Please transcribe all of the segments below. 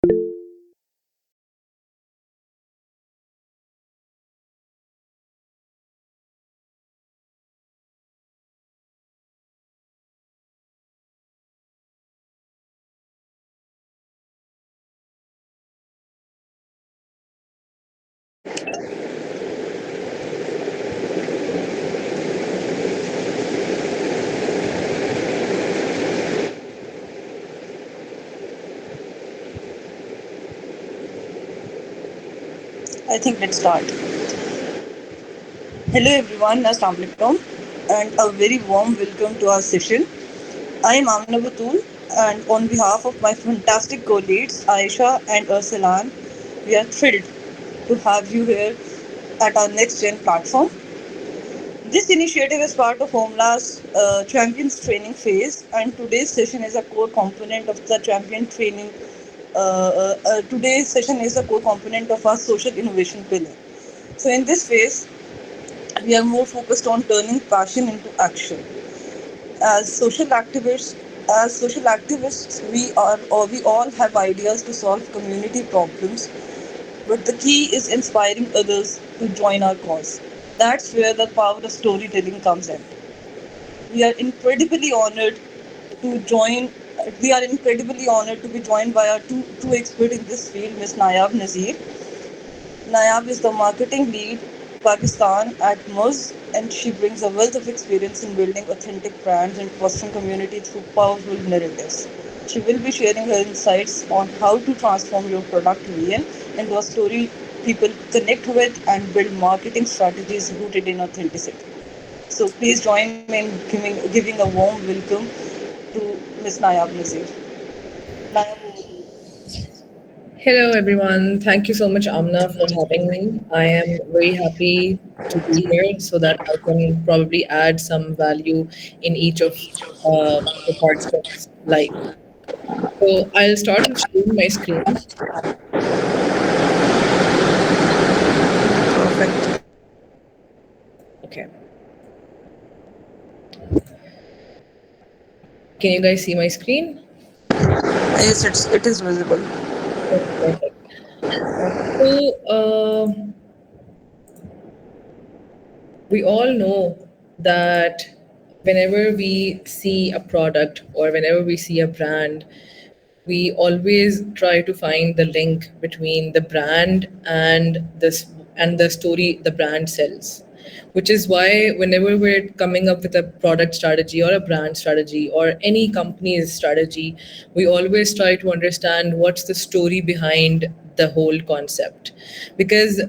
I think let's start. Hello everyone, Assalamu alaikum, and a very warm welcome to our session. I am Amna Batul, and on behalf of my fantastic colleagues Aisha and Ursulan, we are thrilled to have you here at our Next Gen platform. This initiative is part of OMLAS Champions Training Phase, and today's session is a core component of the Champion Training. Today's session is a core component of our social innovation pillar. So, in this phase, we are more focused on turning passion into action. As social activists, we all have ideas to solve community problems, but the key is inspiring others to join our cause. That's where the power of storytelling comes in. We are incredibly honored to join. We are incredibly honored to be joined by our two experts in this field, Ms. Nayab Nazir. Nayab is the marketing lead Pakistan at Muz, and she brings a wealth of experience in building authentic brands and fostering community through powerful narratives. She will be sharing her insights on how to transform your product vision into a story people connect with and build marketing strategies rooted in authenticity. So please join me in giving a warm welcome to Ms. Nayab Nazir. Nayab, over to you. Hello, everyone. Thank you so much, Amna, for having me. I am very happy to be here so that I can probably add some value in each of the parts of life. So I'll start with sharing my screen. Perfect. Okay. Can you guys see my screen? Yes, it is visible. Okay, perfect. So we all know that whenever we see a product or whenever we see a brand, we always try to find the link between the brand and this and the story the brand sells, which is why whenever we're coming up with a product strategy or a brand strategy or any company's strategy, we always try to understand what's the story behind the whole concept. Because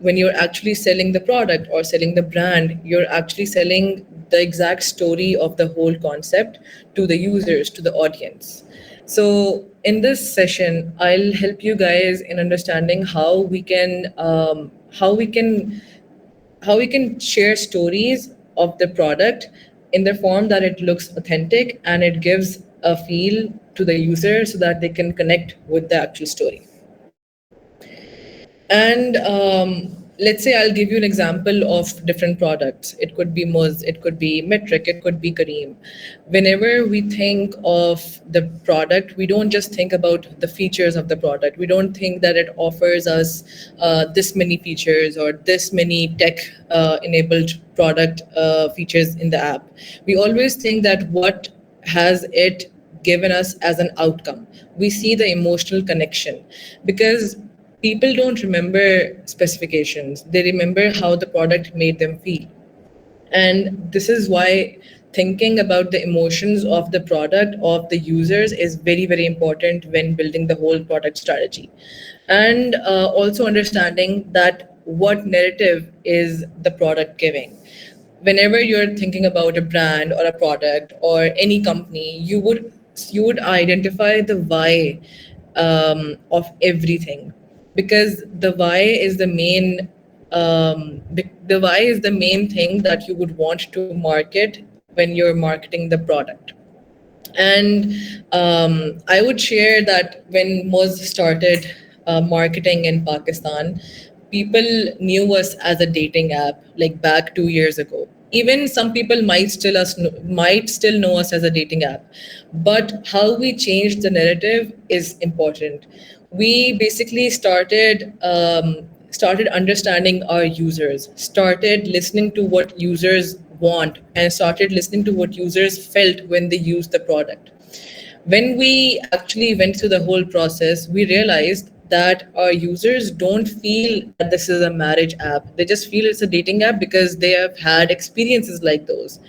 when you're actually selling the product or selling the brand, you're actually selling the exact story of the whole concept to the users, to the audience. So, in this session, I'll help you guys in understanding how we can share stories of the product in the form that it looks authentic and it gives a feel to the user so that they can connect with the actual story. And let's say I'll give you an example of different products. It could be Muz, it could be Metric, it could be Kareem. Whenever we think of the product, we don't just think about the features of the product. We don't think that it offers us this many features or this many tech enabled product features in the app. We always think that what has it given us as an outcome. We see the emotional connection because people don't remember specifications, they remember how the product made them feel. And this is why thinking about the emotions of the product of the users is very, very important when building the whole product strategy. And also understanding that what narrative is the product giving. Whenever you're thinking about a brand or a product or any company, you would identify the why of everything, because the why is the main thing that you would want to market when you're marketing the product. And I would share that when Moz started marketing in Pakistan, people knew us as a dating app like back 2 years ago. Even some people might still know us as a dating app, but how we changed the narrative is important. We basically started understanding our users, started listening to what users want, and started listening to what users felt when they used the product. When we actually went through the whole process, we realized that our users don't feel that this is a marriage app. They just feel it's a dating app because they have had experiences like those.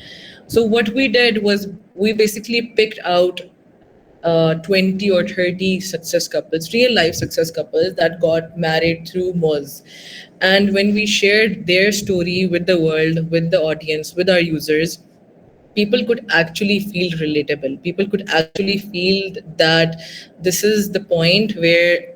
So, what we did was we basically picked out 20 or 30 success couples, real life success couples that got married through Moz. And when we shared their story with the world, with the audience, with our users, people could actually feel relatable. People could actually feel that this is the point where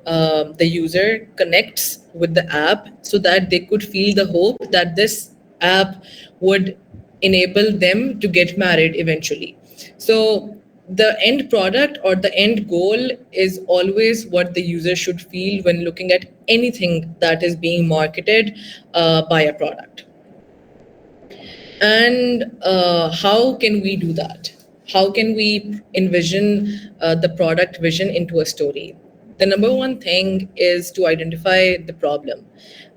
the user connects with the app, so that they could feel the hope that this app would enable them to get married eventually. So the end product or the end goal is always what the user should feel when looking at anything that is being marketed by a product. And how can we do that? How can we envision the product vision into a story? The number one thing is to identify the problem.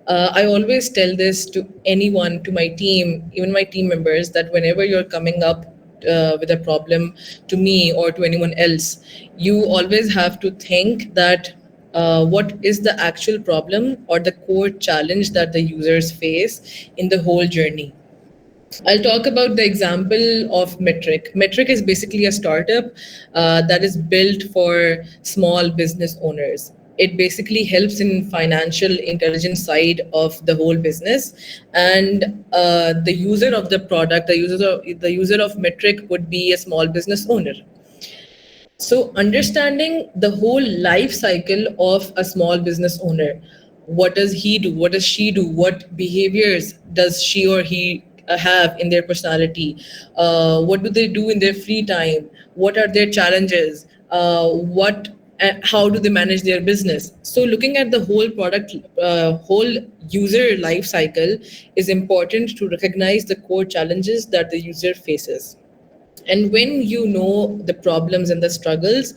I always tell this to anyone, to my team, even my team members, that whenever you're coming up with a problem to me or to anyone else, you always have to think that what is the actual problem or the core challenge that the users face in the whole journey. I'll talk about the example of Metric. Metric is basically a startup that is built for small business owners. It basically helps in financial intelligence side of the whole business, and the user of the product, the user of Metric would be a small business owner. So, understanding the whole life cycle of a small business owner, what does he do? What does she do? What behaviors does she or he have in their personality? What do they do in their free time? What are their challenges? How do they manage their business? So, looking at the whole user life cycle is important to recognize the core challenges that the user faces. And when you know the problems and the struggles,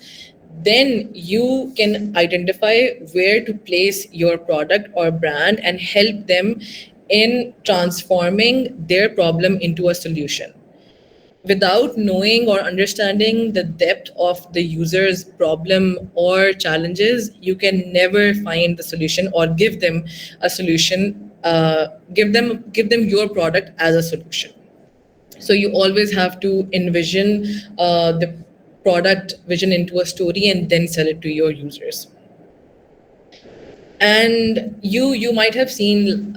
then you can identify where to place your product or brand and help them in transforming their problem into a solution. Without knowing or understanding the depth of the user's problem or challenges, you can never find the solution or give them a solution. Give them your product as a solution. So you always have to envision the product vision into a story and then sell it to your users. And you might have seen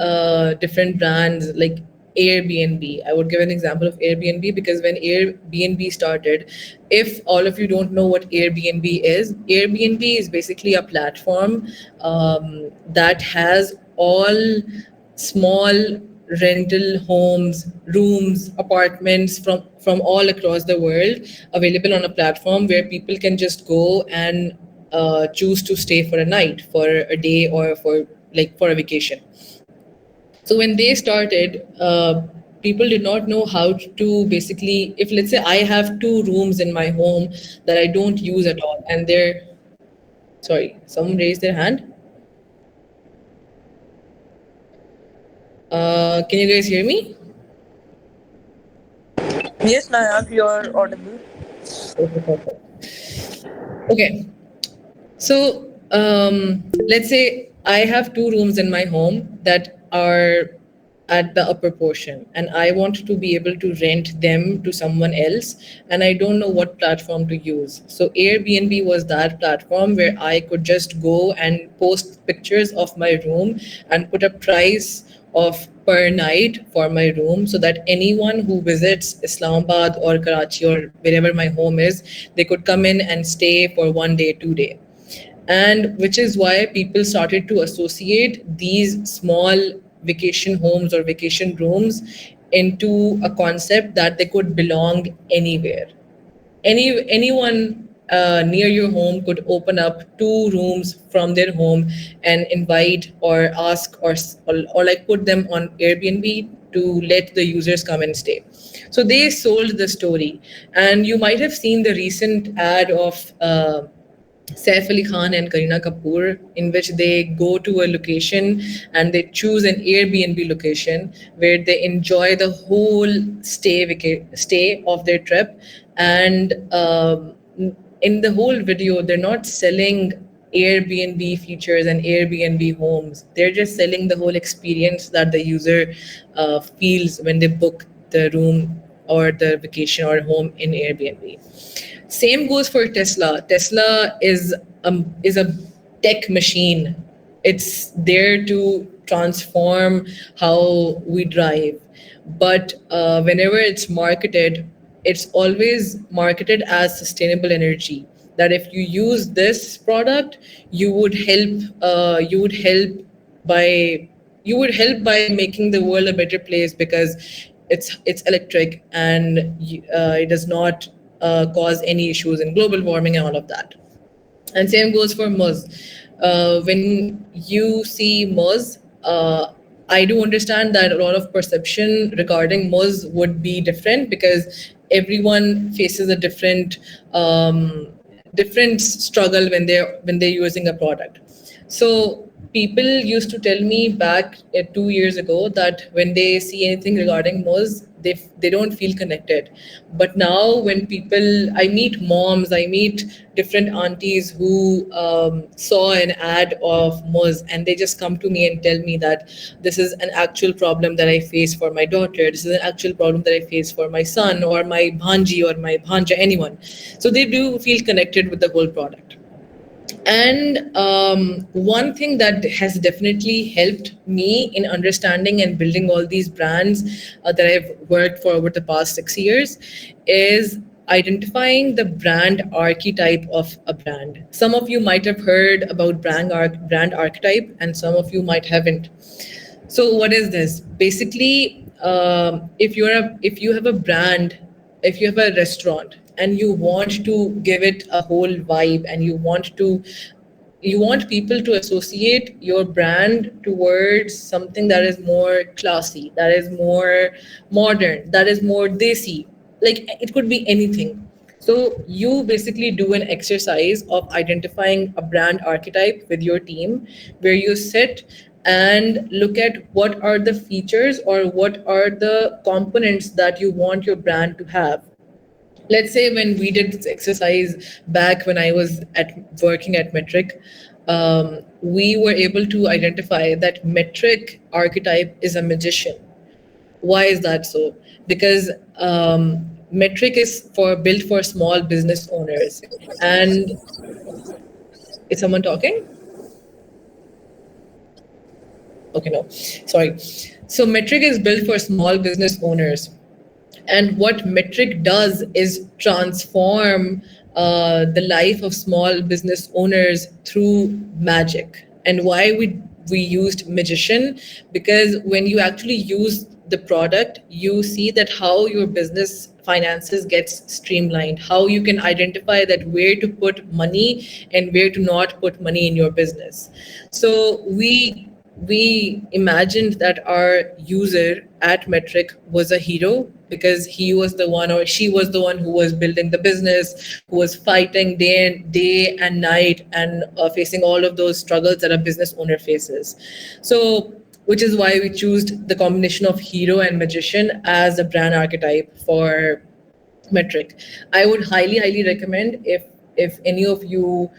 different brands like Airbnb. I would give an example of Airbnb because when Airbnb started, if all of you don't know what Airbnb is, Airbnb is basically a platform that has all small rental homes, rooms, apartments from all across the world available on a platform where people can just go and choose to stay for a night, for a day, or for a vacation. So when they started, people did not know how to basically, if let's say I have two rooms in my home that I don't use at all, and they're sorry, someone raised their hand. Can you guys hear me? Yes, Nayab, you're audible. Okay, perfect. Okay, so let's say I have two rooms in my home that are at the upper portion, and I want to be able to rent them to someone else, and I don't know what platform to use. So Airbnb was that platform where I could just go and post pictures of my room and put a price of per night for my room, so that anyone who visits Islamabad or Karachi or wherever my home is, they could come in and stay for 1 day, 2 day. And which is why people started to associate these small vacation homes or vacation rooms into a concept that they could belong anywhere. Anyone near your home could open up two rooms from their home and invite or ask or like put them on Airbnb to let the users come and stay. So they sold the story, and you might have seen the recent ad of Saif Ali Khan and Kareena Kapoor, in which they go to a location and they choose an Airbnb location where they enjoy the whole stay of their trip. And in the whole video, they're not selling Airbnb features and Airbnb homes. They're just selling the whole experience that the user feels when they book the room or the vacation or home in Airbnb. Same goes for Tesla. Tesla is a tech machine. It's there to transform how we drive. But whenever it's marketed, it's always marketed as sustainable energy. That if you use this product, you would help. By you would help by making the world a better place because it's electric and it does not cause any issues in global warming and all of that. And same goes for Muzz. When you see Muzz, I do understand that a lot of perception regarding Muzz would be different because everyone faces a different struggle when they're using a product. So people used to tell me back 2 years ago that when they see anything regarding Moz, they don't feel connected. But now when I meet moms, I meet different aunties who saw an ad of Moz and they just come to me and tell me that this is an actual problem that I face for my daughter. This is an actual problem that I face for my son or my bhanji or my bhanja, anyone. So they do feel connected with the whole product. And one thing that has definitely helped me in understanding and building all these brands that I've worked for over the past 6 years is identifying the brand archetype of a brand. Some of you might have heard about brand archetype, and some of you might haven't. So what is this? Basically, if you have a brand, if you have a restaurant and you want to give it a whole vibe and you want people to associate your brand towards something that is more classy, that is more modern, that is more desi. Like it could be anything. So you basically do an exercise of identifying a brand archetype with your team where you sit and look at what are the features or what are the components that you want your brand to have. Let's say when we did this exercise back when I was at working at Metric, we were able to identify that Metric archetype is a magician. Why is that so? Because Metric is built for small business owners. And is someone talking? Okay, no, sorry. So Metric is built for small business owners. And what Metric does is transform the life of small business owners through magic. And why we used magician? Because when you actually use the product, you see that how your business finances gets streamlined, how you can identify that where to put money and where to not put money in your business. So we imagined that our user at Metric was a hero because he was the one or she was the one who was building the business, who was fighting day and night and facing all of those struggles that a business owner faces. So, which is why we chose the combination of hero and magician as a brand archetype for Metric. I would highly recommend if any of you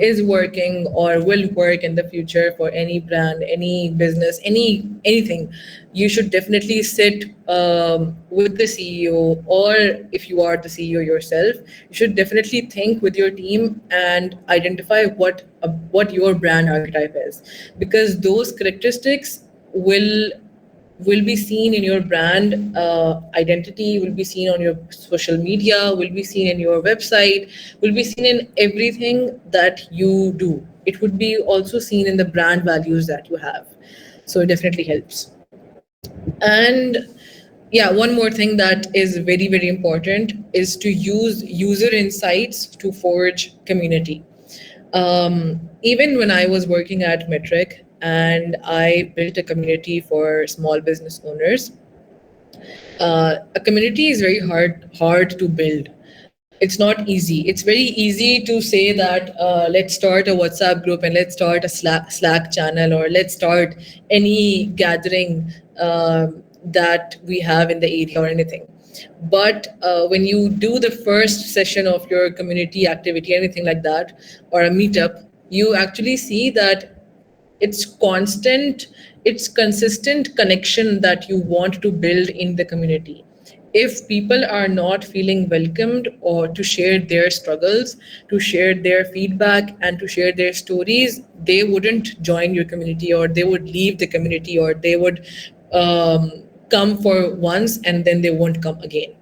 is working or will work in the future for any brand, any business, anything, you should definitely sit with the CEO, or if you are the CEO yourself, you should definitely think with your team and identify what your brand archetype is, because those characteristics will be seen in your brand identity, will be seen on your social media, will be seen in your website, will be seen in everything that you do. It would be also seen in the brand values that you have. So it definitely helps. And Yeah, one more thing that is very, very important is to use user insights to forge community. Even when I was working at Metric and I built a community for small business owners, a community is very hard to build. It's not easy. It's very easy to say that let's start a WhatsApp group and let's start a Slack channel, or let's start any gathering that we have in the area or anything. But when you do the first session of your community activity, anything like that, or a meetup, you actually see that it's constant, it's consistent connection that you want to build in the community. If people are not feeling welcomed or to share their struggles, to share their feedback and to share their stories, they wouldn't join your community, or they would leave the community, or they would come for once and then they won't come again.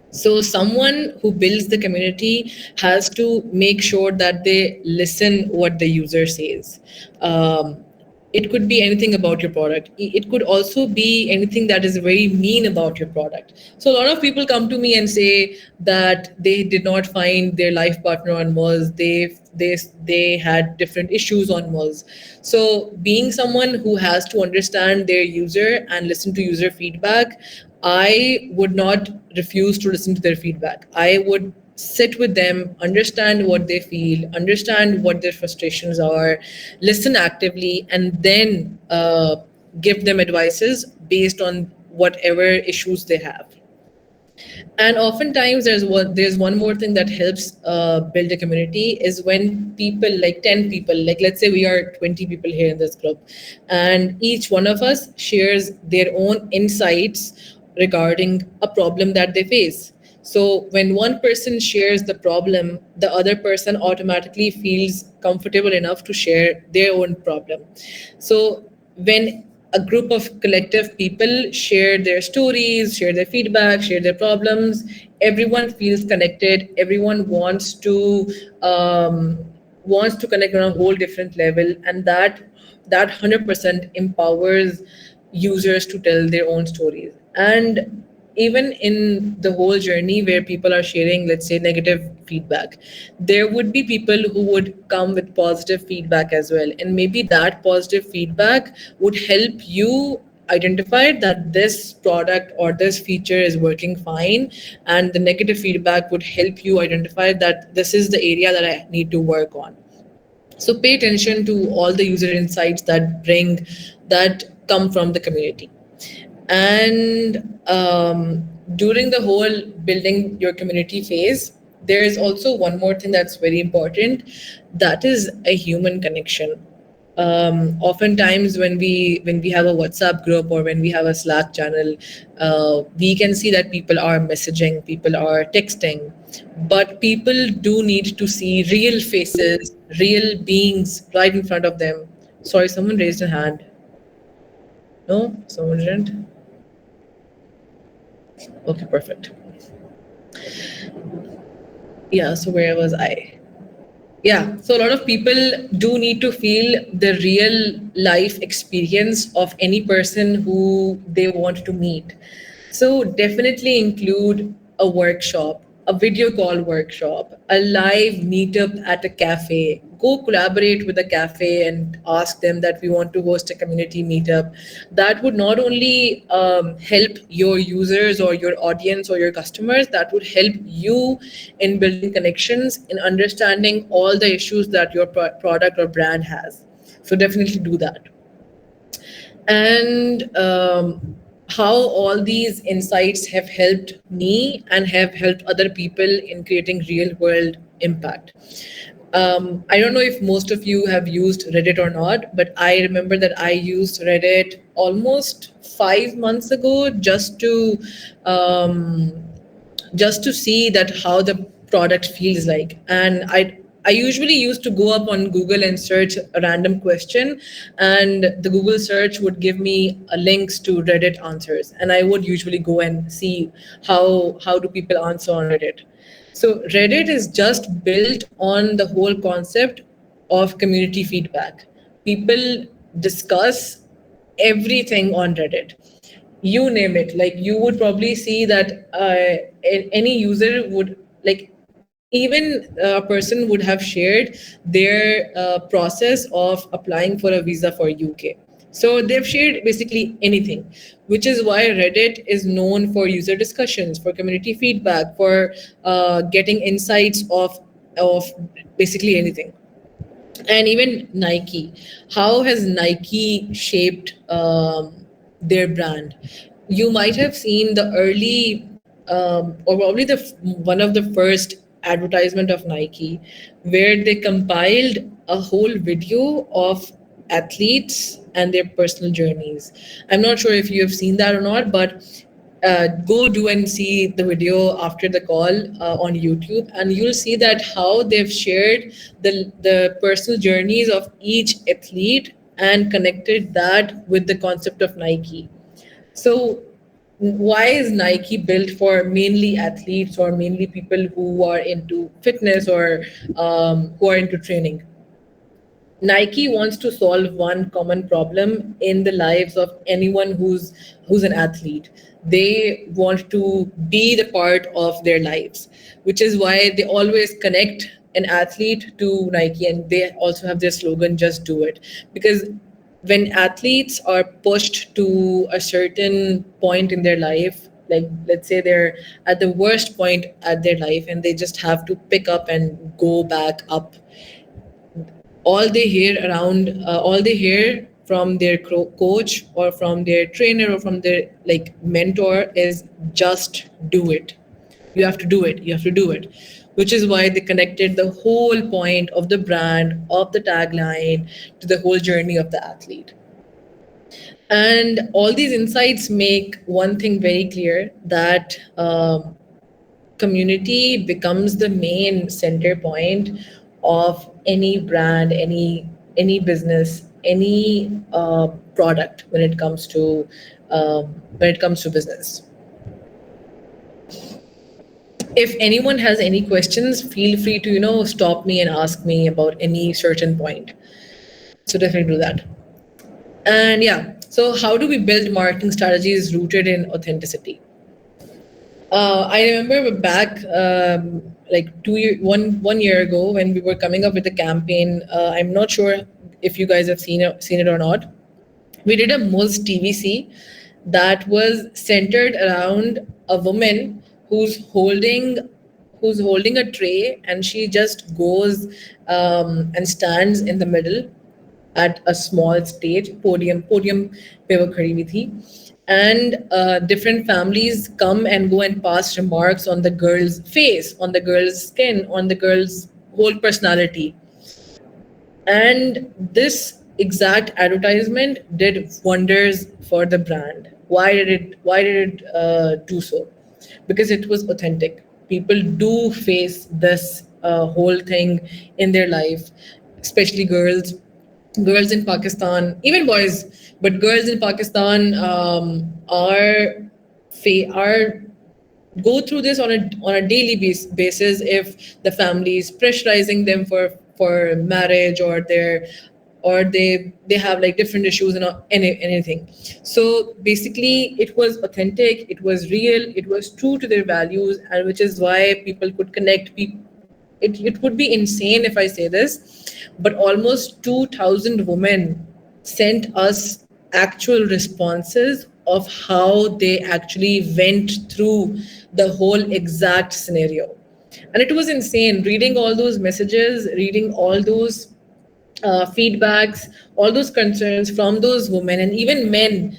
So someone who builds the community has to make sure that they listen what the user says. Um, it could be anything about your product. It could also be anything that is very mean about your product. So a lot of people come to me and say that they did not find their life partner on Moz. They had different issues on Moz. So being someone who has to understand their user and listen to user feedback, I would not refuse to listen to their feedback. I would sit with them, understand what they feel, understand what their frustrations are, listen actively, and then give them advices based on whatever issues they have. And oftentimes there's one more thing that helps build a community is when people, like 10 people, like let's say we are 20 people here in this group, and each one of us shares their own insights regarding a problem that they face. So when one person shares the problem, the other person automatically feels comfortable enough to share their own problem. So when a group of collective people share their stories, share their feedback, share their problems, everyone feels connected. Everyone wants to connect on a whole different level, and that 100% empowers users to tell their own stories. And even in the whole journey where people are sharing, let's say, negative feedback, there would be people who would come with positive feedback as well. And maybe that positive feedback would help you identify that this product or this feature is working fine. And the negative feedback would help you identify that this is the area that I need to work on. So pay attention to all the user insights that come from the community. And during the whole building your community phase, there is also one more thing that's very important, that is a human connection. Oftentimes when we have a WhatsApp group or when we have a Slack channel, we can see that people are messaging, people are texting, but people do need to see real faces, real beings right in front of them. Sorry, someone raised a hand. No, someone didn't. Okay, perfect. Yeah, so where was I? Yeah, so a lot of people do need to feel the real life experience of any person who they want to meet. So definitely include a workshop, a video call workshop, a live meetup at a cafe. Go collaborate with a cafe and ask them that we want to host a community meetup. That would not only help your users or your audience or your customers, that would help you in building connections, in understanding all the issues that your product or brand has. So definitely do that. And how all these insights have helped me and have helped other people in creating real world impact. I don't know if most of you have used Reddit or not, but I remember that I used Reddit almost 5 months ago um, just to see that how the product feels like. And I usually used to go up on Google and search a random question, and the Google search would give me links to Reddit answers, and I would usually go and see how do people answer on Reddit. So Reddit is just built on the whole concept of community feedback. People discuss everything on Reddit. you name it. Like you would probably see that any user would like, even a person would have shared their process of applying for a visa for UK. So they've shared basically anything, which is why Reddit is known for user discussions, for community feedback, for getting insights of basically anything. And even Nike. How has Nike shaped their brand? You might have seen the early, or probably one of the first advertisement of Nike, where they compiled a whole video of athletes and their personal journeys. I'm not sure if you have seen that or not, but go do and see the video after the call on YouTube, and you'll see that how they've shared the personal journeys of each athlete and connected that with the concept of Nike. So, why is Nike built for mainly athletes or mainly people who are into fitness or who are into training? Nike wants to solve one common problem in the lives of anyone who's an athlete. They want to be the part of their lives, which is why they always connect an athlete to Nike, and they also have their slogan "Just Do It." Because when athletes are pushed to a certain point in their life, like let's say they're at the worst point at their life and they just have to pick up and go back up, all they hear from their coach or from their trainer or from their like mentor is just do it. You have to do it, you have to do it, which is why they connected the whole point of the brand, of the tagline, to the whole journey of the athlete. And all these insights make one thing very clear, that community becomes the main center point of any brand, any business, any product when it comes to business. If anyone has any questions, feel free to stop me and ask me about any certain point. So definitely do that. And yeah, so how do we build marketing strategies rooted in authenticity? I remember back like 1 year ago when we were coming up with the campaign. I'm not sure if you guys have seen it or not. We did a Moz TVC that was centered around a woman who's holding who's holding a tray, and she just goes and stands in the middle at a small stage podium पे वो खड़ी हुई थी, and different families come and go and pass remarks on the girl's face, on the girl's skin, on the girl's whole personality. And this exact advertisement did wonders for the brand. Why did it do so? Because it was authentic. People do face this whole thing in their life, especially girls in Pakistan, even boys, but girls in Pakistan are go through this on a daily basis if the family is pressurizing them for marriage, or they have like different issues and anything. So basically it was authentic, it was real, it was true to their values, and which is why people could connect. It would be insane if I say this, but almost 2,000 women sent us actual responses of how they actually went through the whole exact scenario. And it was insane reading all those messages, reading all those feedbacks, all those concerns from those women and even men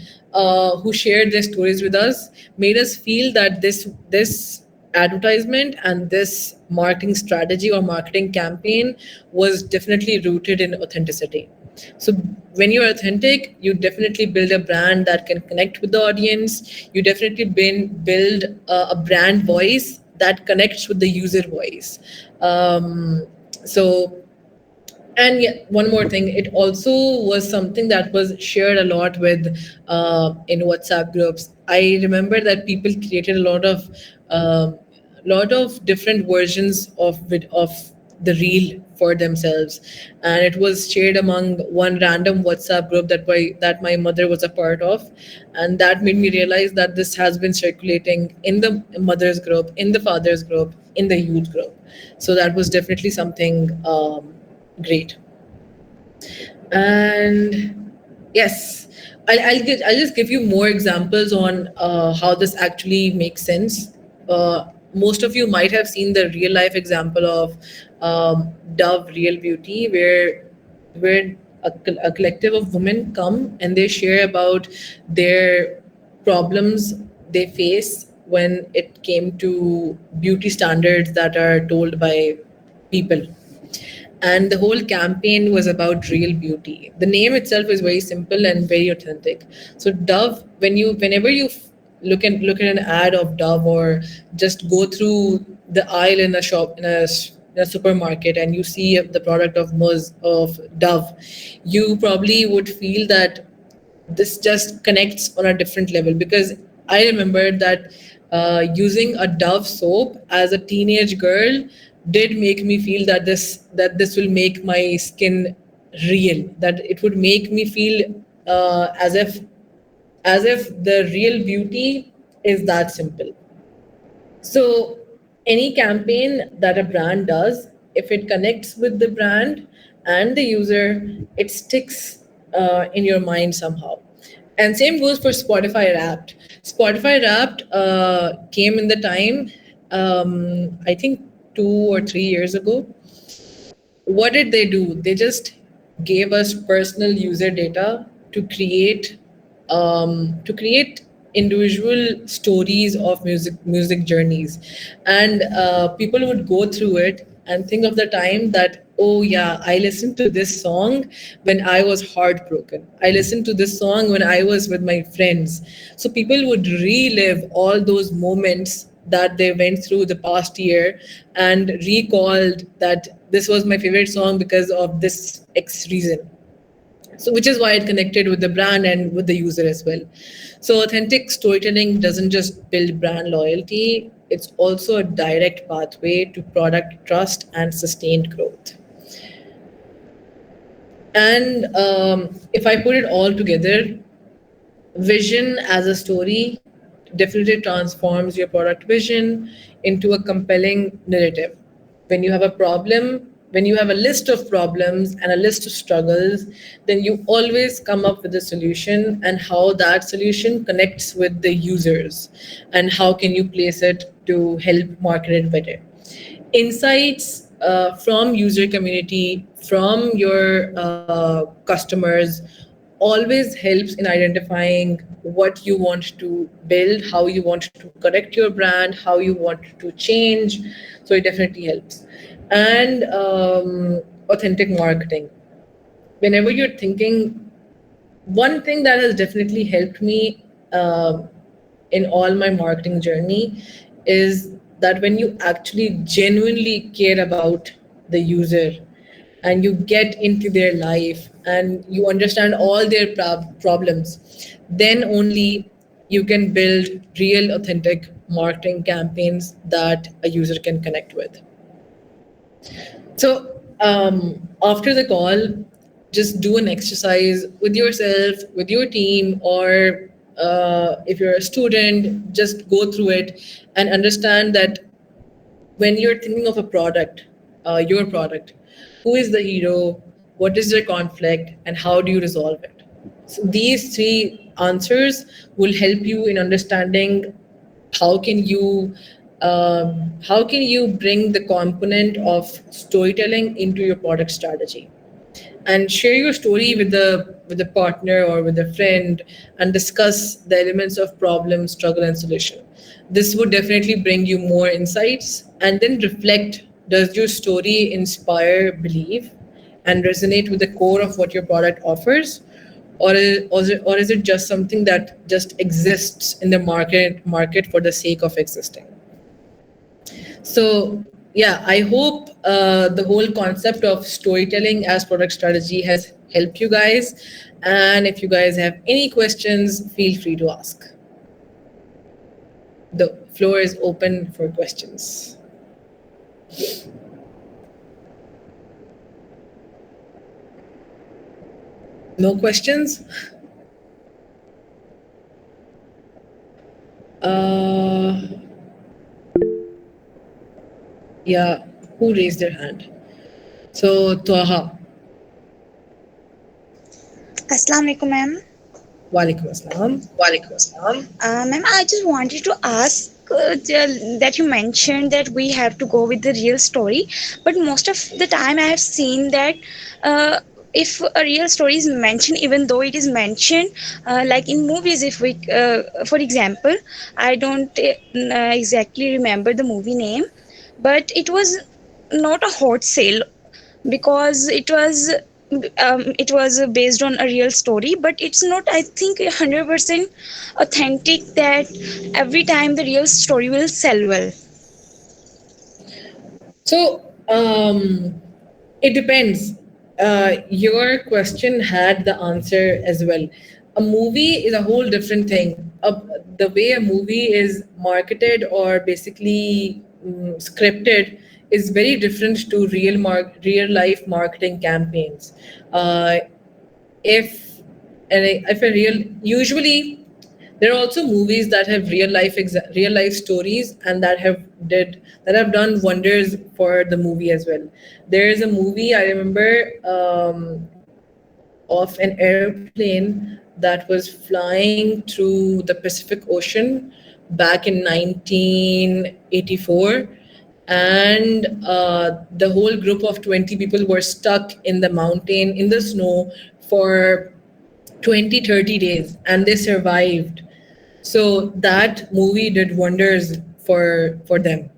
who shared their stories with us, made us feel that this advertisement and this marketing strategy or marketing campaign was definitely rooted in authenticity. So when you're authentic, you definitely build a brand that can connect with the audience. You definitely build a brand voice that connects with the user voice. So and yeah, one more thing, it also was something that was shared a lot with in WhatsApp groups. I remember that people created a lot of different versions of the reel for themselves, and it was shared among one random WhatsApp group that my mother was a part of, and that made me realize that this has been circulating in the mother's group, in the father's group, in the youth group. So that was definitely something great. And yes, I'll just give you more examples on how this actually makes sense. Most of you might have seen the real life example of Dove Real Beauty, where a collective of women come and they share about their problems they face when it came to beauty standards that are told by people, and the whole campaign was about real beauty. The name itself is very simple and very authentic. So Dove, whenever you look at an ad of Dove, or just go through the aisle in a shop in a supermarket and you see the product of Dove, you probably would feel that this just connects on a different level, because I remember that using a Dove soap as a teenage girl did make me feel that this will make my skin real, that it would make me feel as if the real beauty is that simple. So, any campaign that a brand does, if it connects with the brand and the user, it sticks in your mind somehow. And same goes for Spotify Wrapped. Spotify Wrapped came in the time, I think 2 or 3 years ago. What did they do? They just gave us personal user data to create individual stories of music journeys, and people would go through it and think of the time that, oh yeah, I listened to this song when I was heartbroken, I listened to this song when I was with my friends. So people would relive all those moments that they went through the past year and recalled that this was my favorite song because of this X reason. So which is why it connected with the brand and with the user as well. So authentic storytelling doesn't just build brand loyalty, it's also a direct pathway to product trust and sustained growth. And if I put it all together, vision as a story definitely transforms your product vision into a compelling narrative. When you have a problem, when you have a list of problems and a list of struggles, then you always come up with a solution, and how that solution connects with the users and how can you place it to help market it better. Insights from user community, from your customers, always helps in identifying what you want to build, how you want to correct your brand, how you want to change. So it definitely helps. And authentic marketing. Whenever you're thinking, one thing that has definitely helped me in all my marketing journey is that when you actually genuinely care about the user and you get into their life and you understand all their problems, then only you can build real authentic marketing campaigns that a user can connect with. So after the call, just do an exercise with yourself, with your team, or if you're a student, just go through it and understand that when you're thinking of a product, your product, who is the hero, what is their conflict, and how do you resolve it? So these three answers will help you in understanding how can you how can you bring the component of storytelling into your product strategy, and share your story with a partner or with a friend and discuss the elements of problem, struggle, and solution. This would definitely bring you more insights, and then reflect, does your story inspire belief and resonate with the core of what your product offers, or is it just something that just exists in the market for the sake of existing? So, yeah, I hope the whole concept of storytelling as product strategy has helped you guys. And if you guys have any questions, feel free to ask. The floor is open for questions. No questions? Uh, yeah, who raised their hand? So, Taha, Assalamu alaikum, ma'am. walaikum assalam. Walaikum assalam. Ma'am, I just wanted to ask that you mentioned that we have to go with the real story, but most of the time I have seen that if a real story is mentioned, even though it is mentioned, like in movies, if we, for example, I don't exactly remember the movie name, but it was not a hot sale because it was based on a real story, but it's not, I think, 100% authentic that every time the real story will sell well. So, it depends. Your question had the answer as well. A movie is a whole different thing. The way a movie is marketed or basically scripted is very different to real life marketing campaigns. Uh, if if a real usually there are also movies that have real life stories and that have done wonders for the movie as well. There is a movie I remember of an airplane that was flying through the Pacific Ocean back in 1984. And the whole group of 20 people were stuck in the mountain, in the snow, for 20-30 days, and they survived. So that movie did wonders for them.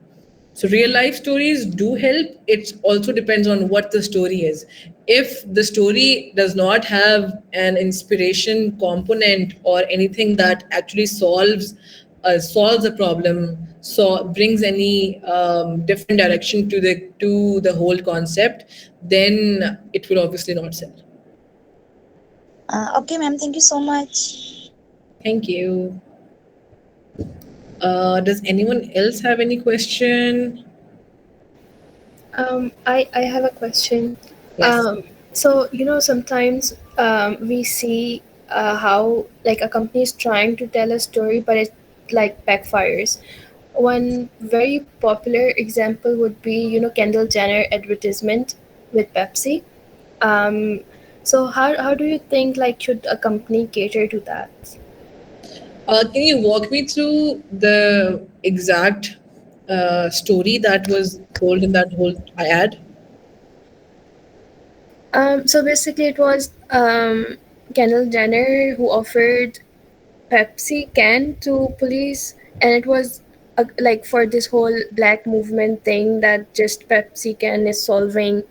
So real life stories do help. It also depends on what the story is. If the story does not have an inspiration component or anything that actually solves a problem, so brings any different direction to the whole concept, then it will obviously not sell. Okay, ma'am, thank you so much. Thank you. Does anyone else have any question? I have a question. Yes. So sometimes we see how like a company is trying to tell a story, but it like backfires. One very popular example would be Kendall Jenner advertisement with Pepsi. Um, so how do you think like should a company cater to that? Can you walk me through the exact story that was told in that whole ad? So basically, it was Kendall Jenner who offered Pepsi can to police, and it was like for this whole black movement thing that just Pepsi can is solving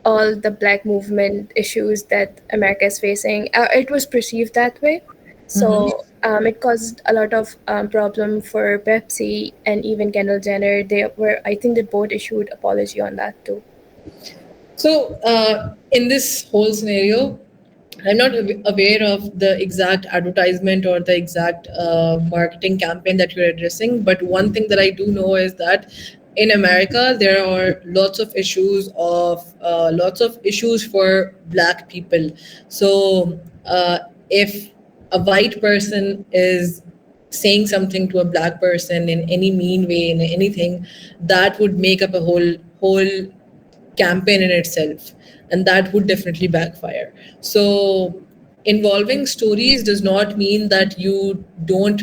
all the black movement issues that America is facing. It was perceived that way, so it caused a lot of problem for Pepsi and even Kendall Jenner. They were, I think, they both issued apology on that too. So, in this whole scenario, I'm not aware of the exact advertisement or the exact marketing campaign that you're addressing. But one thing that I do know is that in America there are lots of issues for Black people. So, if a white person is saying something to a Black person in any mean way, in anything, that would make up a whole campaign in itself, and that would definitely backfire. So involving stories does not mean that you don't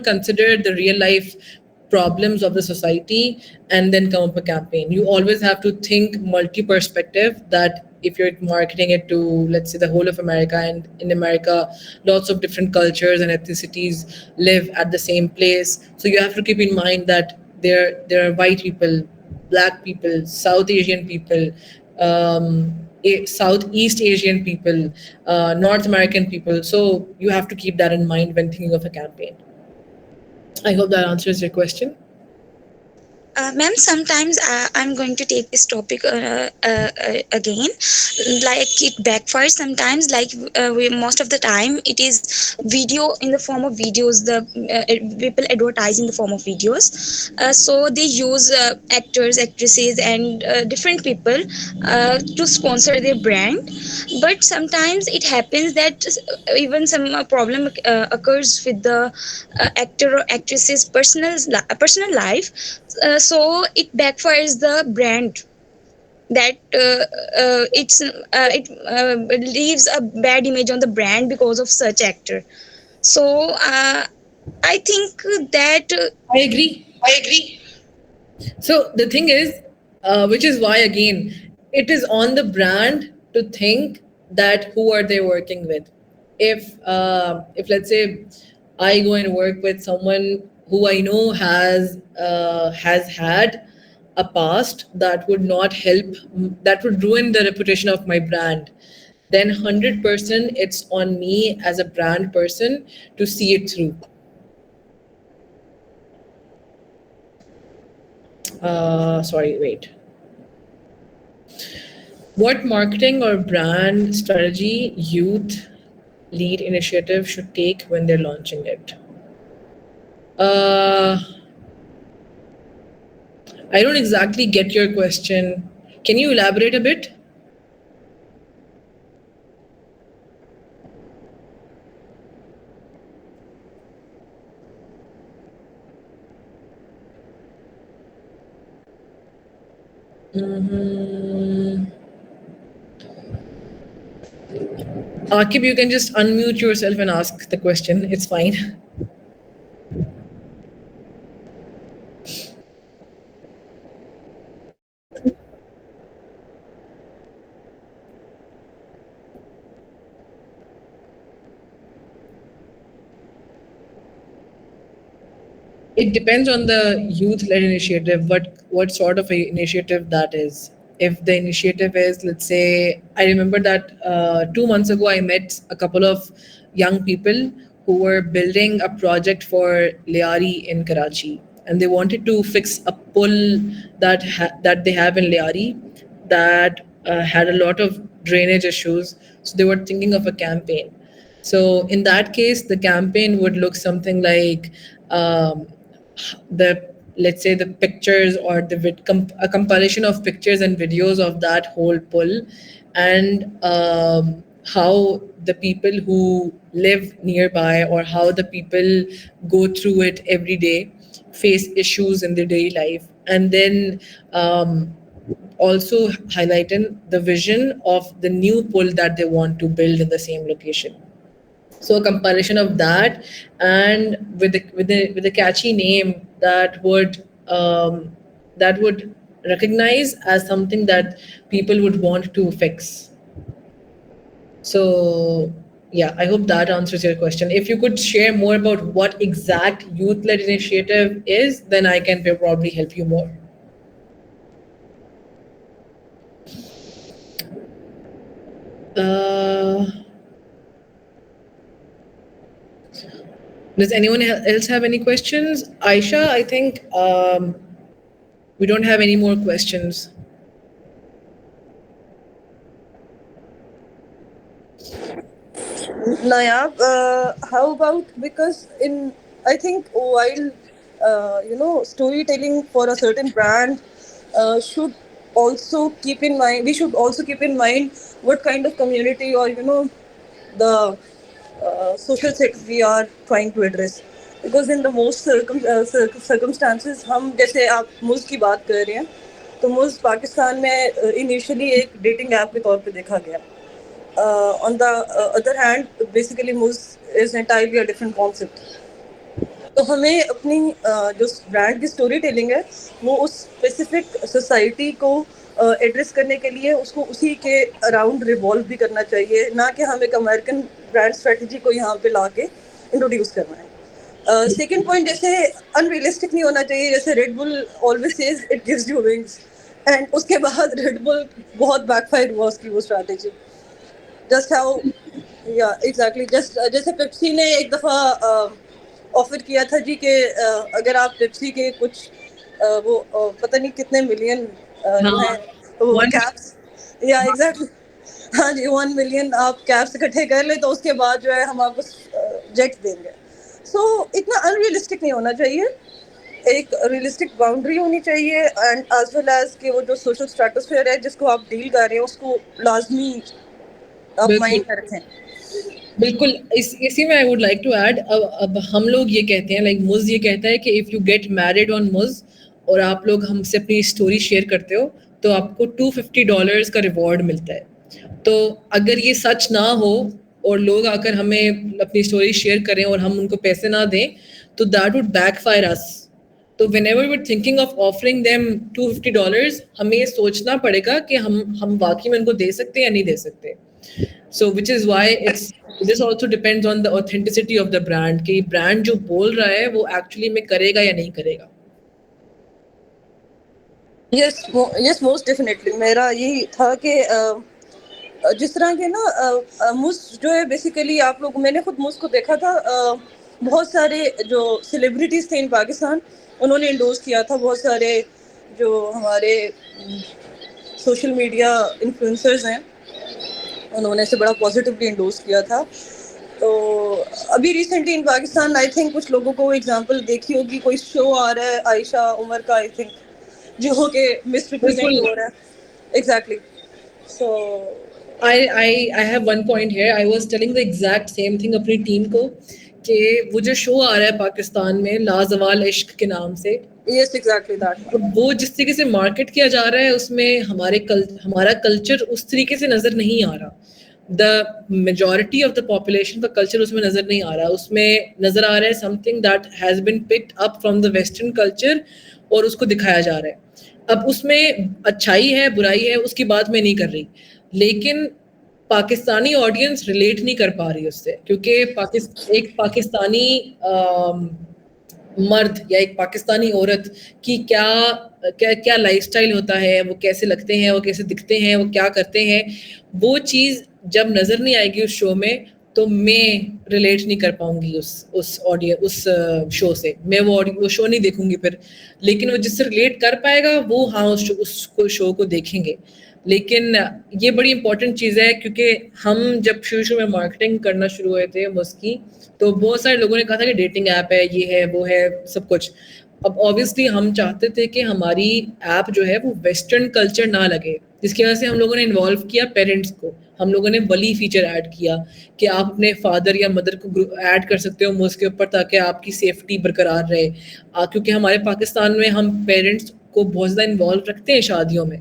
consider the real life problems of the society and then come up a campaign. You always have to think multi-perspective, that if you're marketing it to, let's say, the whole of America, and in America lots of different cultures and ethnicities live at the same place, so you have to keep in mind that there are white people, Black people, South Asian people, Southeast Asian people, North American people. So you have to keep that in mind when thinking of a campaign. I hope that answers your question. Ma'am, sometimes I'm going to take this topic again. Like it backfires sometimes. Like most of the time, it is video in the form of videos. The people advertise in the form of videos. So they use actors, actresses, and different people to sponsor their brand. But sometimes it happens that even some problem occurs with the actor or actress's personal life, so it backfires the brand, that it leaves a bad image on the brand because of such actor. So I think that I agree. I agree. So the thing is, which is why again, it is on the brand to think that who are they working with. If let's say I go and work with someone who I know has had a past that would not help, that would ruin the reputation of my brand, then 100% it's on me as a brand person to see it through. Sorry, wait. What marketing or brand strategy youth lead initiative should take when they're launching it? Uh, I don't exactly get your question. Can you elaborate a bit? Mm-hmm. Akib, you can just unmute yourself and ask the question. It's fine. It depends on the youth-led initiative, what sort of a initiative that is. If the initiative is, let's say, I remember that 2 months ago I met a couple of young people who were building a project for Liari in Karachi, and they wanted to fix a pull that they have in Liari that had a lot of drainage issues. So they were thinking of a campaign. So in that case, the campaign would look something like the, let's say, the pictures or a compilation of pictures and videos of that whole pull, and how the people who live nearby or how the people go through it every day face issues in their daily life, and then also highlighting the vision of the new pull that they want to build in the same location. So a compilation of that, and with a catchy name that would recognize as something that people would want to fix. So yeah, I hope that answers your question. If you could share more about what exact youth-led initiative is, then I can probably help you more. Uh, does anyone else have any questions? Aisha, I think we don't have any more questions. Nayab, how about, because in, I think while storytelling for a certain brand should also keep in mind, we should also keep in mind what kind of community, or the social set we are trying to address. Because in the most circumstances, हम जैसे आप मुझ की बात कर रहे हैं, तो मुझ पाकिस्तान में इनिशियली एक डेटिंग ऐप के तौर पे देखा गया. On the other hand, basically Moose is entirely a different concept. तो हमें अपनी जो ब्रांड की स्टोरी टेलिंग है, वो उस स्पेसिफिक सोसाइटी को एड्रेस करने के लिए उसको उसी के अराउंड रिवॉल्व भी करना चाहिए, ना कि हम एक अमेरिकन ब्रांड स्ट्रेटजी को यहाँ पे ला के इंट्रोड्यूस करना है. सेकेंड पॉइंट, जैसे अनरियलिस्टिक नहीं होना चाहिए. जैसे red bull always says it gives you wings, and उसके बाद रेड बुल बहुत बैकफायर हुआ उसकी वो स्ट्रैटेजी. जस्ट हाउ, या एग्जैक्टली, जस्ट जैसे पेप्सी ने एक दफ़ा ऑफर किया था जी कि अगर आप पेप्सी के कुछ وہ پتہ نہیں کتنے ملین جو ہاں ہیں وہ ون کیپس. یا ایگزیکٹلی. ہاں جی 1 ملین آپ کیپس اکٹھے کر لیں تو اس کے بعد جو ہے ہم آپ کو جیٹ دیں گے. سو اتنا انریلسٹک نہیں ہونا چاہیے. ایک ریئلسٹک باؤنڈری ہونی چاہیے اینڈ ایز ویل ایز کہ وہ جو سوشل اسٹریٹسفیئر ہے جس کو آپ ڈیل کر رہے ہیں اس کو لازمی آپ بالکل مائنڈ میں رکھیں. بالکل اسی میں I would like to add. اب ہم لوگ یہ کہتے ہیں لائک مز یہ کہتا ہے کہ اف یو گیٹ میرڈ آن مز اور آپ لوگ ہم سے اپنی اسٹوری شیئر کرتے ہو تو آپ کو $250 کا ریوارڈ ملتا ہے. تو اگر یہ سچ نہ ہو اور لوگ آ کر ہمیں اپنی اسٹوری شیئر کریں اور ہم ان کو پیسے نہ دیں تو دیٹ وڈ بیک فائر اس. تو when ever where thinking of offering them $250 ہمیں یہ سوچنا پڑے گا کہ ہم واقعی میں ان کو دے سکتے ہیں یا نہیں دے سکتے. So which is why this also depends on the authenticity of the brand کہ برانڈ جو بول رہا ہے وہ ایکچولی میں کرے گا یا نہیں کرے گا. یس یس موسٹ ڈیفینیٹلی. میرا یہی تھا کہ جس طرح کے نا موس جو ہے بیسیکلی آپ لوگ میں نے خود موس کو دیکھا تھا. بہت سارے جو سیلیبریٹیز تھے ان پاکستان انہوں نے انڈورس کیا تھا. بہت سارے جو ہمارے سوشل میڈیا انفلوئنسرز ہیں انہوں نے اسے بڑا پازیٹیولی انڈورس کیا تھا. تو ابھی recently in Pakistan I think کچھ لوگوں کو ایگزامپل دیکھی ہوگی. کوئی شو آ رہا ہے عائشہ عمر کا آئی تھنک جو کہ مس ریپرزینٹ بالکل. ہو رہا ہے. Exactly. So I have one point here. I was telling the exact same thing اپنی ٹیم کو کہ وہ جو شو آ رہا ہے پاکستان میں لازوال عشق کے نام سے یس ایگزیکٹلی دیٹ. وہ جس طریقے سے مارکیٹ کیا جا رہا ہے اس میں ہمارا کلچر اس طریقے سے نظر نہیں آ رہا. The majority of the population کا کلچر اس میں نظر نہیں آ رہا. اس میں نظر آ رہا ہے some thing that has been picked up from the western culture اور اس کو دکھایا جا رہا ہے. اب اس میں اچھائی ہے برائی ہے اس کی بات میں نہیں کر رہی لیکن پاکستانی آڈینس ریلیٹ نہیں کر پا رہی اس سے کیونکہ ایک پاکستانی مرد یا ایک پاکستانی عورت کی کیا لائف اسٹائل ہوتا ہے, وہ کیسے لگتے ہیں, وہ کیسے دکھتے ہیں, وہ کیا کرتے ہیں, وہ چیز جب نظر نہیں آئے گی اس شو میں تو میں ریلیٹ نہیں کر پاؤں گی اس شو سے. میں وہ شو نہیں دیکھوں گی پھر. لیکن وہ جس سے ریلیٹ کر پائے گا وہ ہاں اس شو کو دیکھیں گے. لیکن یہ بڑی امپورٹنٹ چیز ہے کیونکہ ہم جب شروع میں مارکیٹنگ کرنا شروع ہوئے تھے اس کی تو بہت سارے لوگوں نے کہا تھا کہ ڈیٹنگ ایپ ہے, یہ ہے, وہ ہے, سب کچھ. اب آبویسلی ہم چاہتے تھے کہ ہماری ایپ جو ہے وہ ویسٹرن کلچر نہ لگے, جس کی وجہ سے ہم لوگوں نے انوالو کیا پیرنٹس کو. ہم لوگوں نے ولی فیچر ایڈ کیا کہ آپ اپنے فادر یا مدر کو ایڈ کر سکتے ہو موز کے اوپر تاکہ آپ کی سیفٹی برقرار رہے. کیونکہ ہمارے پاکستان میں ہم پیرنٹس کو بہت زیادہ انوالو رکھتے ہیں شادیوں میں,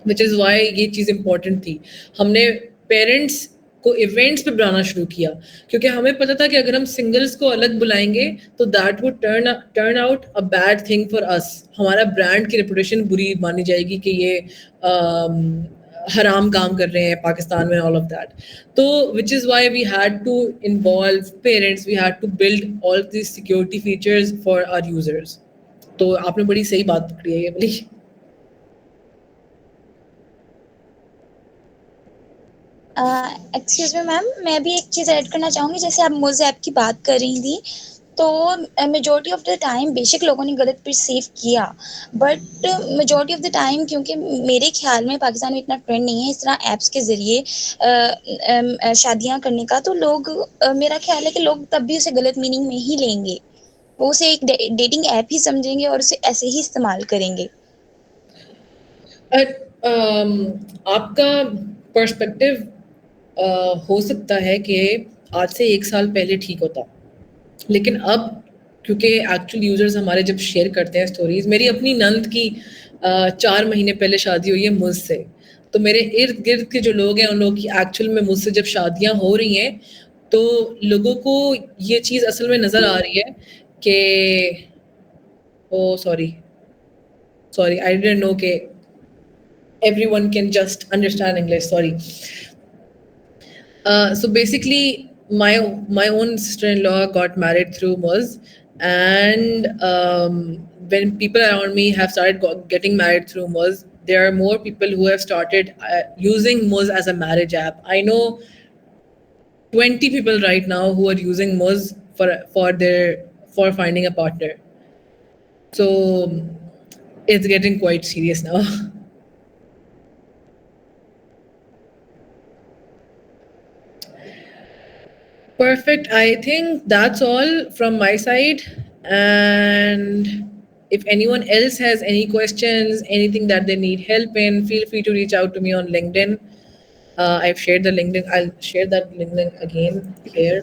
وچ از وائی یہ چیز امپورٹنٹ تھی. ہم نے پیرنٹس کو ایونٹس پہ بلانا شروع کیا کیونکہ ہمیں پتہ تھا کہ اگر ہم سنگلس کو الگ بلائیں گے تو that would turn out a bad thing for us. ہمارا برانڈ کی ریپوٹیشن بری مانی جائے گی کہ یہ حرام کام کر رہے ہیں پاکستان میں, آل آف دیٹ. تو which is why we had to involve parents, we had to build all these security features for our users. تو آپ نے بڑی صحیح بات پکڑی ہے یہ والی. ایکسکیوز می میم, میں بھی ایک چیز ایڈ کرنا چاہوں گی. جیسے آپ موز ایپ کی بات کر رہی تھی تو میجورٹی آف دا ٹائم بے شک لوگوں نے غلط پرسیو کیا, but majority of the time کیونکہ میرے خیال میں پاکستان میں اتنا ٹرینڈ نہیں ہے اس طرح ایپس کے ذریعے شادیاں کرنے کا, تو لوگ میرا خیال ہے کہ لوگ تب بھی اسے غلط میننگ میں ہی لیں گے. وہ اسے ایک ڈیٹنگ ایپ ہی سمجھیں گے اور اسے ایسے ہی استعمال کریں گے. آپ کا پرسپیکٹو ہو سکتا ہے کہ آج سے 1 سال پہلے ٹھیک ہوتا, لیکن اب کیونکہ ایکچوئل یوزرز ہمارے جب شیئر کرتے ہیں اسٹوریز, میری اپنی نند کی 4 مہینے پہلے شادی ہوئی ہے مجھ سے, تو میرے ارد گرد کے جو لوگ ہیں ان لوگوں کی ایکچوئل میں مجھ سے جب شادیاں ہو رہی ہیں تو لوگوں کو یہ چیز اصل میں نظر آ رہی ہے کہ سوری آئی ڈونٹ نو کہ everyone can just understand English, sorry. So basically my own sister-in-law got married through Moz, and when people around me have started getting married through Moz, there are more people who have started using Moz as a marriage app. I know 20 people right now who are using Moz for finding a partner. So It's getting quite serious now. Perfect. I think that's all from my side. And if anyone else has any questions, anything that they need help in, feel free to reach out to me on LinkedIn. I've shared the LinkedIn. I'll share that LinkedIn again here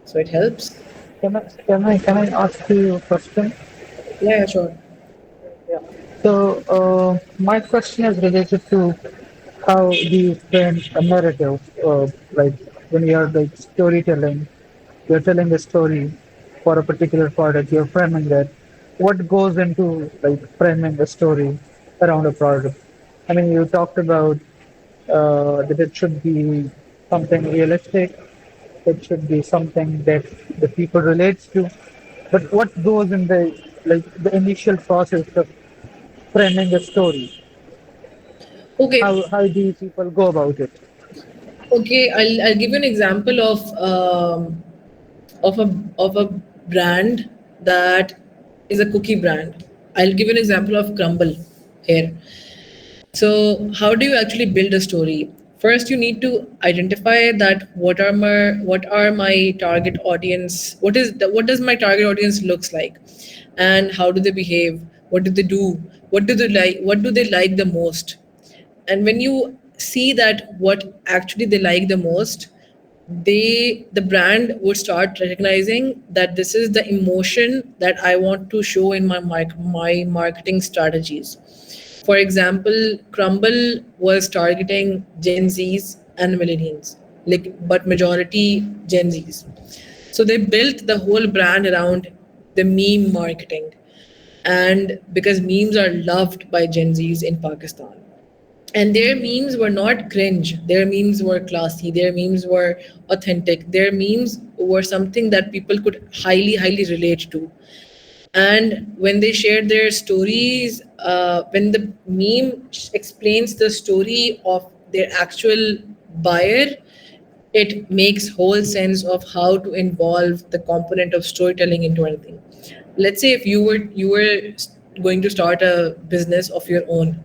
so it helps. Can I ask you a question? Yeah, yeah, sure. Yeah. So my question is related to how do you frame a narrative? Like when you're like storytelling, you're telling a story for a particular product, you're framing that. What goes into like framing a story around a product? I mean, you talked about that it should be something realistic, it should be something that the people relates to. But what goes in the initial process of framing a story? Okay, How do people go about it? okay. I'll give you an example of a brand that is a cookie brand. I'll give you an example of Crumble here. So, how do you actually build a story? First, you need to identify that what are my target audience? What does my target audience looks like, and how do they behave? What do they do? What do they like? What do they like the most? And when you see that what actually they like the most, the brand would start recognizing that this is the emotion that I want to show in my marketing strategies. For example, Crumble was targeting Gen Zs and millennials, like, but majority Gen Zs. So they built the whole brand around the meme marketing, and because memes are loved by Gen Zs in Pakistan, and their memes were not cringe, their memes were classy, their memes were authentic, their memes were something that people could highly relate to. And when they shared their stories, when the meme explains the story of their actual buyer, it makes whole sense of how to involve the component of storytelling into anything. Let's say if you were going to start a business of your own,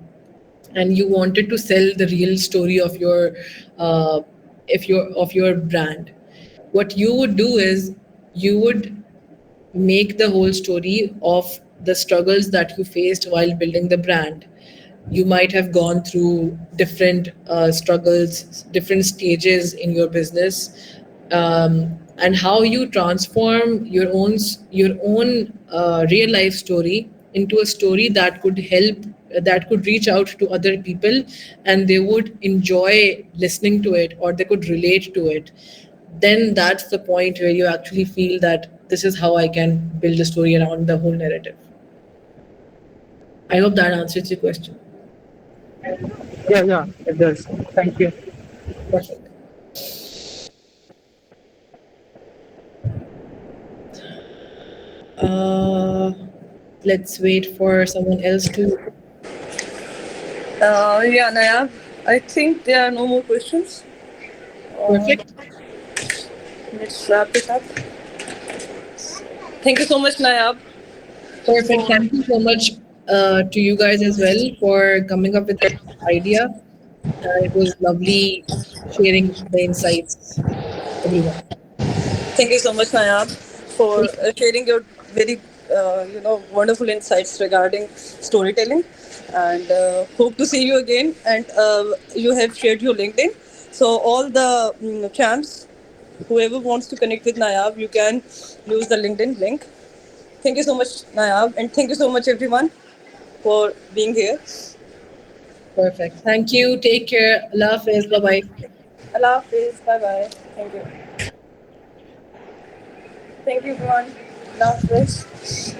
and you wanted to sell the real story of your uh, if your of your brand, what you would do is you would make the whole story of the struggles that you faced while building the brand. You might have gone through different struggles, different stages in your business, and how you transform your own real life story into a story that could help, that could reach out to other people, and they would enjoy listening to it or they could relate to it. Then that's the point where you actually feel that this is how I can build a story around the whole narrative. I hope that answers your question. Yeah, yeah, it does. Thank you. Perfect. Uh, let's wait for someone else to. Yeah, Nayab, I think there are no more questions. Uh, Perfect. let's wrap it up. Thank you so much, Nayab, Perfect. for Thank you so much to you guys as well for coming up with this idea. It was lovely sharing the insights, everyone. thank you so much, Nayab, for sharing your very wonderful insights regarding storytelling. And hope to see you again. And you have shared your LinkedIn, so all the champs, whoever wants to connect with Nayab, you can use the LinkedIn link. Thank you so much, Nayab, and thank you so much, everyone, for being here. Perfect. Thank you. Take care. Allah Hafiz. Bye bye. Allah Hafiz. Bye bye. Thank you. Thank you, everyone. Allah Hafiz.